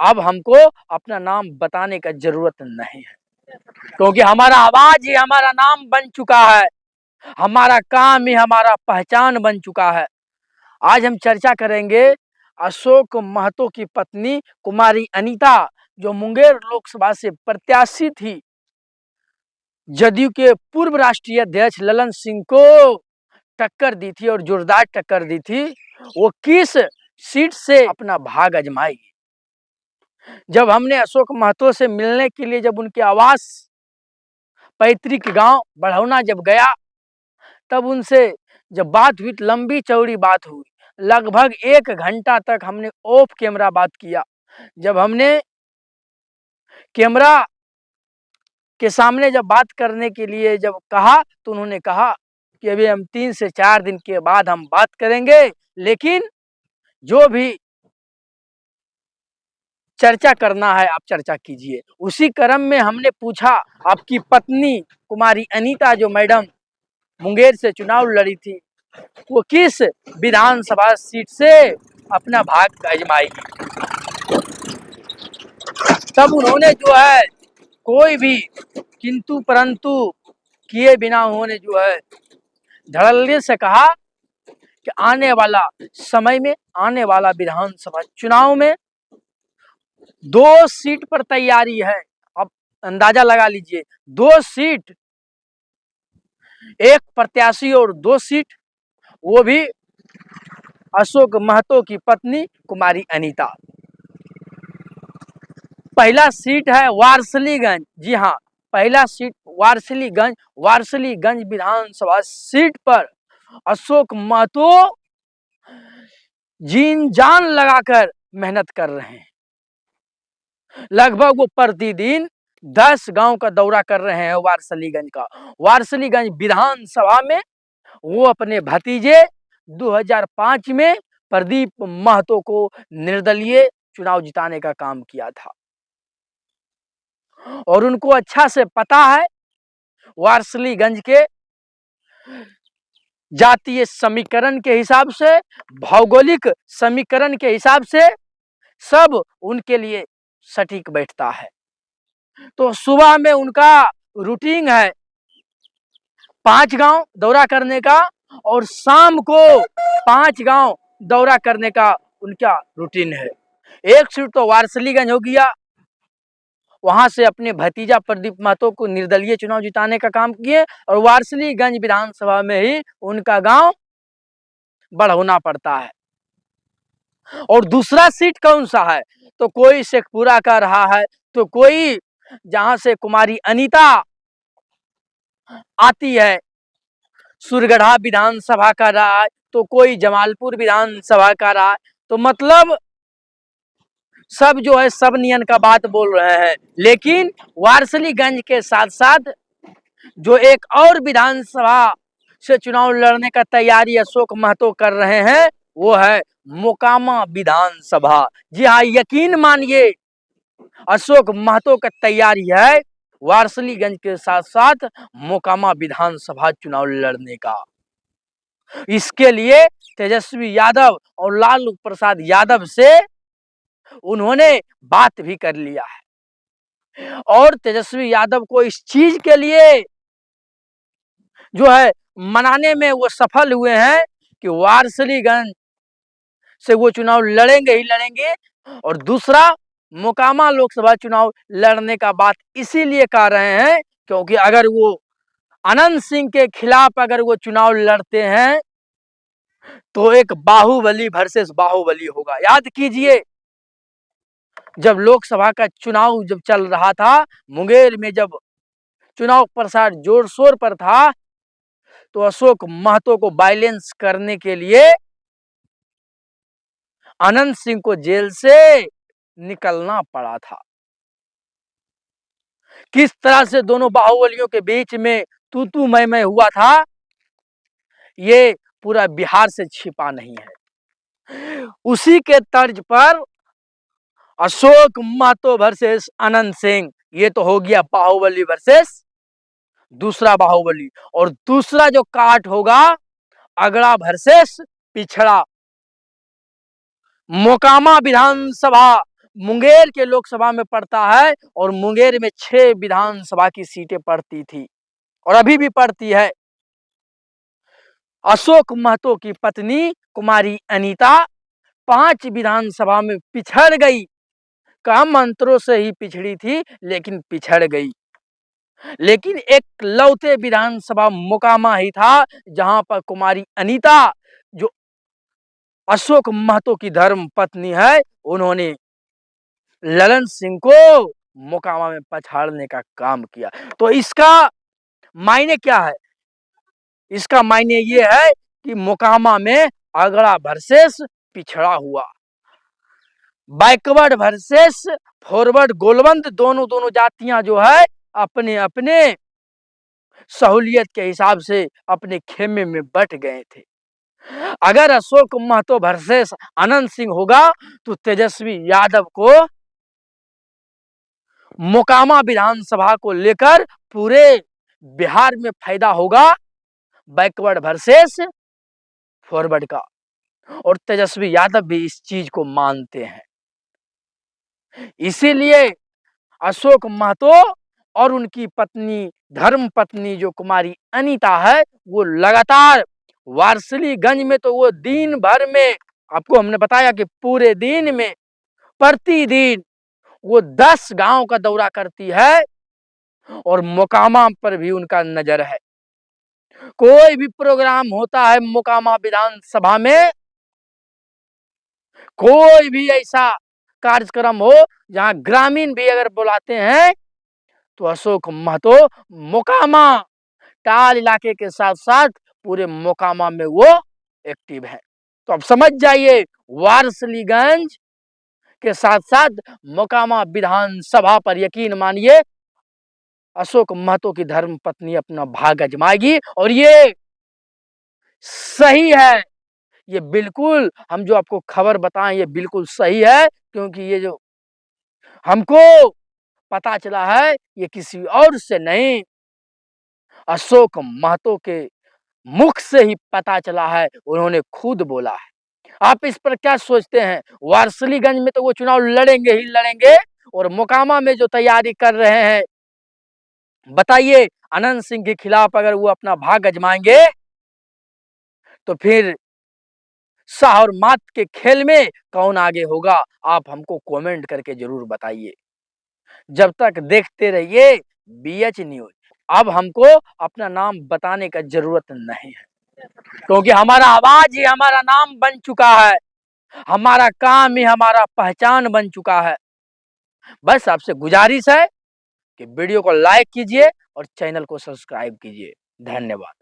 अब हमको अपना नाम बताने का जरूरत नहीं है, क्योंकि हमारा आवाज ही हमारा नाम बन चुका है, हमारा काम ही हमारा पहचान बन चुका है। आज हम चर्चा करेंगे अशोक महतो की पत्नी कुमारी अनीता, जो मुंगेर लोकसभा से प्रत्याशी थी, जदयू के पूर्व राष्ट्रीय अध्यक्ष ललन सिंह को टक्कर दी थी और जोरदार टक्कर दी थी। वो किस सीट से अपना भाग आजमाएगी। जब हमने अशोक महतो से मिलने के लिए जब उनके आवास पैतृक गांव बढ़ौना जब गया, तब उनसे जब बात हुई, लंबी चौड़ी बात हुई, लगभग 1 घंटा तक हमने ऑफ कैमरा बात किया। जब हमने कैमरा के सामने जब बात करने के लिए जब कहा, तो उन्होंने कहा कि अभी हम 3 से 4 दिन के बाद हम बात करेंगे, लेकिन जो भी चर्चा करना है आप चर्चा कीजिए। उसी क्रम में हमने पूछा, आपकी पत्नी कुमारी अनीता जो मैडम मुंगेर से चुनाव लड़ी थी, वो किस विधानसभा सीट से अपना भाग आजमाएगी। तब उन्होंने जो है कोई भी किंतु परंतु किए बिना उन्होंने जो है धड़ल्ले से कहा कि आने वाला समय में, आने वाला विधानसभा चुनाव में 2 सीट पर तैयारी है। अब अंदाजा लगा लीजिए, 2 सीट, 1 प्रत्याशी और 2 सीट, वो भी अशोक महतो की पत्नी कुमारी अनीता। पहला सीट है वारसलीगंज। जी हाँ, पहला सीट वारसलीगंज। वारसलीगंज विधानसभा सीट पर अशोक महतो जीन जान लगाकर मेहनत कर रहे हैं। लगभग वो प्रतिदिन 10 गांव का दौरा कर रहे हैं वारसलीगंज का। वारसलीगंज विधानसभा में वो अपने भतीजे 2005 में प्रदीप महतो को निर्दलीय चुनाव जिताने का काम किया था, और उनको अच्छा से पता है वारसलीगंज के जातीय समीकरण के हिसाब से, भौगोलिक समीकरण के हिसाब से सब उनके लिए सटीक बैठता है। तो सुबह में उनका रूटीन है 5 गांव दौरा करने का, और शाम को 5 गांव दौरा करने का उनका रूटीन है। एक सीट तो वारसलीगंज हो गया, वहां से अपने भतीजा प्रदीप महतो को निर्दलीय चुनाव जिताने का काम किए, और वारसलीगंज विधानसभा में ही उनका गांव बढ़ौना पड़ता है। और दूसरा सीट कौन सा है, तो कोई शेखपुरा का रहा है, तो कोई जहां से कुमारी अनीता आती है सुरगढ़ा विधानसभा का रहा है, तो कोई जमालपुर विधानसभा का रहा है। तो मतलब सब जो है सब नियन का बात बोल रहे हैं, लेकिन वारसलीगंज के साथ साथ जो एक और विधानसभा से चुनाव लड़ने का तैयारी अशोक महतो कर रहे हैं, वो है मोकामा विधानसभा। जी हाँ, यकीन मानिए अशोक महतो का तैयारी है वारसलीगंज के साथ साथ मोकामा विधानसभा चुनाव लड़ने का। इसके लिए तेजस्वी यादव और लालू प्रसाद यादव से उन्होंने बात भी कर लिया है, और तेजस्वी यादव को इस चीज के लिए जो है मनाने में वो सफल हुए हैं कि वारसलीगंज से वो चुनाव लड़ेंगे ही लड़ेंगे। और दूसरा, मोकामा लोकसभा चुनाव लड़ने का बात इसीलिए कह रहे हैं क्योंकि अगर वो अनंत सिंह के खिलाफ अगर वो चुनाव लड़ते हैं तो एक बाहुबली वर्सेस बाहुबली होगा। याद कीजिए, जब लोकसभा का चुनाव जब चल रहा था मुंगेर में, जब चुनाव प्रचार जोर शोर पर था, तो अशोक महतो को बैलेंस करने के लिए अनंत सिंह को जेल से निकलना पड़ा था। किस तरह से दोनों बाहुबलियों के बीच में तू मैं हुआ था, ये पूरा बिहार से छिपा नहीं है। उसी के तर्ज पर अशोक महतो वर्सेस अनंत सिंह, ये तो हो गया बाहुबली वर्सेस दूसरा बाहुबली। और दूसरा जो काट होगा अगड़ा वर्सेस पिछड़ा। मोकामा विधानसभा मुंगेर के लोकसभा में पड़ता है और मुंगेर में 6 विधानसभा की सीटें पड़ती थी और अभी भी पड़ती है। अशोक महतो की पत्नी कुमारी अनीता 5 विधानसभा में पिछड़ गई। कम अंतरों से ही पिछड़ी थी, लेकिन पिछड़ गई। लेकिन एक लौते विधानसभा मोकामा ही था जहां पर कुमारी अनीता, जो अशोक महतो की धर्म पत्नी है, उन्होंने ललन सिंह को मोकामा में पछाड़ने का काम किया। तो इसका मायने क्या है? इसका मायने ये है कि मोकामा में अगड़ा वर्सेस पिछड़ा हुआ, बैकवर्ड वर्सेस फॉरवर्ड, गोलबंद दोनों जातियां जो है अपने अपने सहूलियत के हिसाब से अपने खेमे में बट गए थे। अगर अशोक महतो वर्सेस अनंत सिंह होगा तो तेजस्वी यादव को मोकामा विधानसभा को लेकर पूरे बिहार में फायदा होगा, बैकवर्ड वर्सेस फॉरवर्ड का। और तेजस्वी यादव भी इस चीज को मानते हैं। इसीलिए अशोक महतो और उनकी पत्नी, धर्म पत्नी जो कुमारी अनीता है, वो लगातार वारसिलीगंज में, तो वो दिन भर में, आपको हमने बताया कि पूरे दिन में प्रतिदिन वो 10 गांव का दौरा करती है और मोकामा पर भी उनका नजर है। कोई भी प्रोग्राम होता है मोकामा विधानसभा में, कोई भी ऐसा कार्यक्रम हो जहां ग्रामीण भी अगर बुलाते हैं, तो अशोक महतो मोकामा टाल इलाके के साथ साथ पूरे मोकामा में वो एक्टिव है। तो अब समझ जाइए, वारसिलीगंज के साथ साथ मोकामा विधानसभा पर यकीन मानिए अशोक महतो की धर्म पत्नी अपना भाग आजमाएगी। और ये सही है, ये बिल्कुल, हम जो आपको खबर बताएं ये बिल्कुल सही है, क्योंकि ये जो हमको पता चला है ये किसी और से नहीं, अशोक महतो के मुख से ही पता चला है, उन्होंने खुद बोला है। आप इस पर क्या सोचते हैं? वारसिलीगंज में तो वो चुनाव लड़ेंगे ही लड़ेंगे, और मोकामा में जो तैयारी कर रहे हैं, बताइए अनंत सिंह के खिलाफ अगर वो अपना भाग आजमाएंगे तो फिर शाह और मात के खेल में कौन आगे होगा? आप हमको कमेंट करके जरूर बताइए। जब तक देखते रहिए बीएच न्यूज। अब हमको अपना नाम बताने का जरूरत नहीं है, क्योंकि हमारा आवाज ही हमारा नाम बन चुका है, हमारा काम ही हमारा पहचान बन चुका है। बस आपसे गुजारिश है कि वीडियो को लाइक कीजिए और चैनल को सब्सक्राइब कीजिए। धन्यवाद।